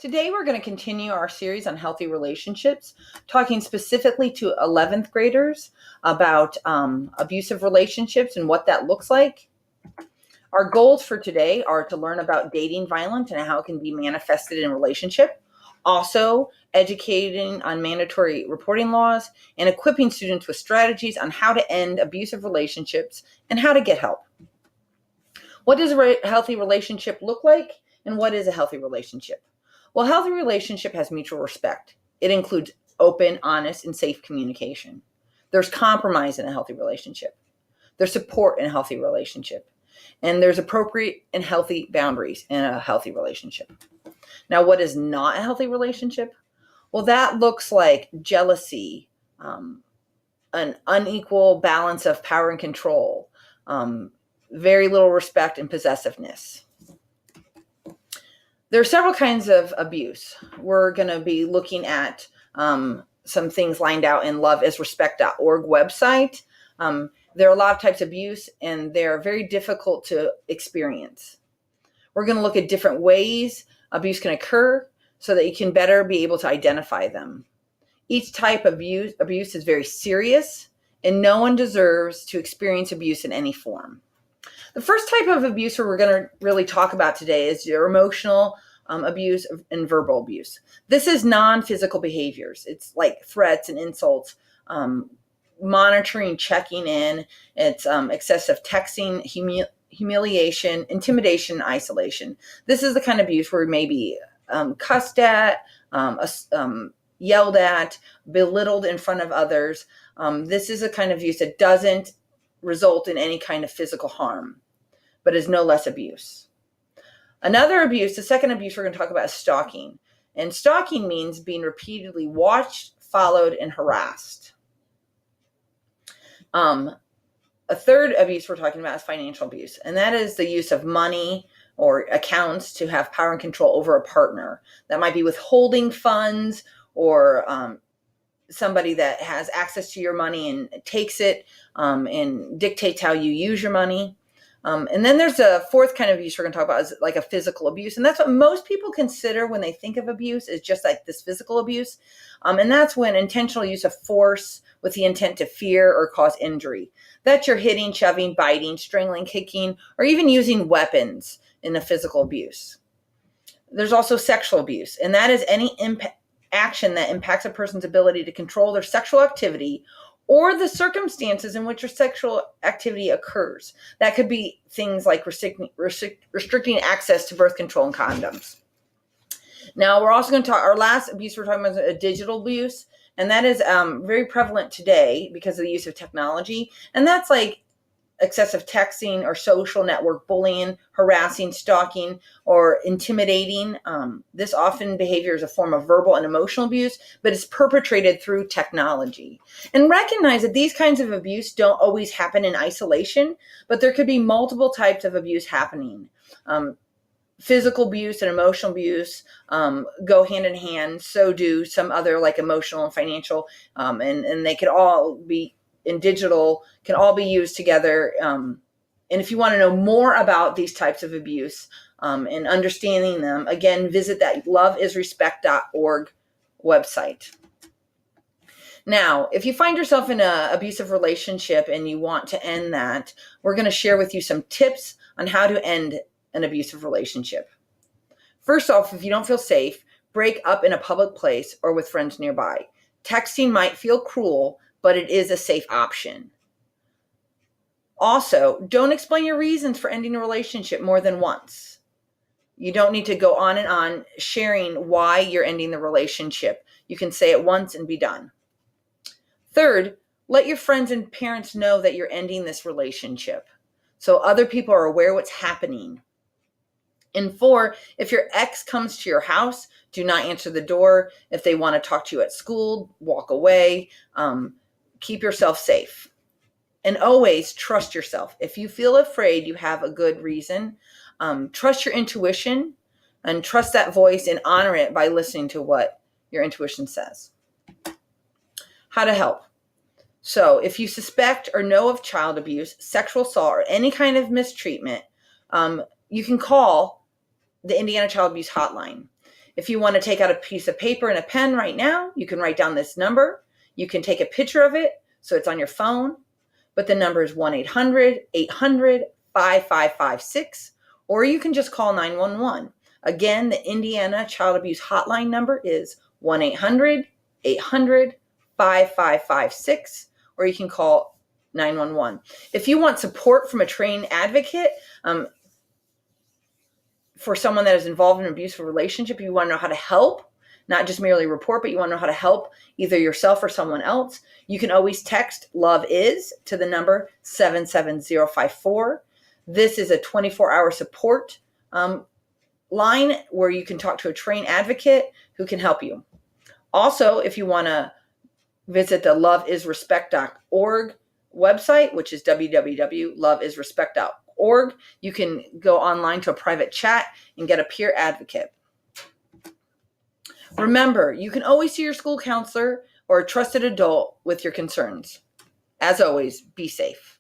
Today, we're going to continue our series on healthy relationships, talking specifically to 11th graders about abusive relationships and what that looks like. Our goals for today are to learn about dating violence and how it can be manifested in relationship, also educating on mandatory reporting laws, and equipping students with strategies on how to end abusive relationships and how to get help. What does a healthy relationship look like, and what is a healthy relationship? Well, a healthy relationship has mutual respect. It includes open, honest, and safe communication. There's compromise in a healthy relationship. There's support in a healthy relationship. And there's appropriate and healthy boundaries in a healthy relationship. Now, what is not a healthy relationship? Well, that looks like jealousy, an unequal balance of power and control, very little respect and possessiveness. There are several kinds of abuse. We're going to be looking at some things lined out in loveisrespect.org website. There are a lot of types of abuse, and they're very difficult to experience. We're going to look at different ways abuse can occur so that you can better be able to identify them. Each type of abuse is very serious, and no one deserves to experience abuse in any form. The first type of abuse we're going to really talk about today is your emotional abuse and verbal abuse. This is non-physical behaviors. It's like threats and insults, monitoring, checking in. It's excessive texting, humiliation, intimidation, and isolation. This is the kind of abuse where maybe cussed at, yelled at, belittled in front of others. This is a kind of abuse that doesn't result in any kind of physical harm, but is no less abuse. Another abuse, the second abuse we're going to talk about is stalking. And stalking means being repeatedly watched, followed, and harassed. A third abuse we're talking about is financial abuse, and that is the use of money or accounts to have power and control over a partner. That might be withholding funds or somebody that has access to your money and takes it and dictates how you use your money. And then there's a fourth kind of abuse we're going to talk about is like a physical abuse. And that's what most people consider when they think of abuse, is just like this physical abuse. And that's when intentional use of force with the intent to fear or cause injury. That's your hitting, shoving, biting, strangling, kicking, or even using weapons in a physical abuse. There's also sexual abuse, and that is any action that impacts a person's ability to control their sexual activity or the circumstances in which your sexual activity occurs. That could be things like restricting access to birth control and condoms. Now, we're also going to talk, our last abuse we're talking about is digital abuse, and that is very prevalent today because of the use of technology. And that's like excessive texting or social network bullying, harassing, stalking, or intimidating. This often behavior is a form of verbal and emotional abuse, but it's perpetrated through technology. And recognize that these kinds of abuse don't always happen in isolation, but there could be multiple types of abuse happening. Physical abuse and emotional abuse go hand in hand. So do some other like emotional and financial, and they could all be in digital, can all be used together. And if you want to know more about these types of abuse and understanding them, again, visit that loveisrespect.org website. Now, if you find yourself in an abusive relationship and you want to end that, we're going to share with you some tips on how to end an abusive relationship. First off, if you don't feel safe, break up in a public place or with friends nearby. Texting might feel cruel, but it is a safe option. Also, don't explain your reasons for ending a relationship more than once. You don't need to go on and on sharing why you're ending the relationship. You can say it once and be done. Third, let your friends and parents know that you're ending this relationship so other people are aware what's happening. And 4, if your ex comes to your house, do not answer the door. If they want to talk to you at school, walk away. Keep yourself safe. And always trust yourself. If you feel afraid, you have a good reason. Trust your intuition and trust that voice and honor it by listening to what your intuition says. How to help. So if you suspect or know of child abuse, sexual assault, or any kind of mistreatment, you can call the Indiana Child Abuse Hotline. If you want to take out a piece of paper and a pen right now, you can write down this number. You can take a picture of it so it's on your phone. But the number is 1-800-800-5556, or you can just call 911. Again, the Indiana Child Abuse Hotline number is 1-800-800-5556, or you can call 911. If you want support from a trained advocate, for someone that is involved in an abusive relationship, you want to know how to help, not just merely report, but you want to know how to help either yourself or someone else, you can always text Love Is to the number 77054. This is a 24-hour support line where you can talk to a trained advocate who can help you. Also, if you want to visit the loveisrespect.org website, which is www.loveisrespect.org, you can go online to a private chat and get a peer advocate. Remember, you can always see your school counselor or a trusted adult with your concerns. As always, be safe.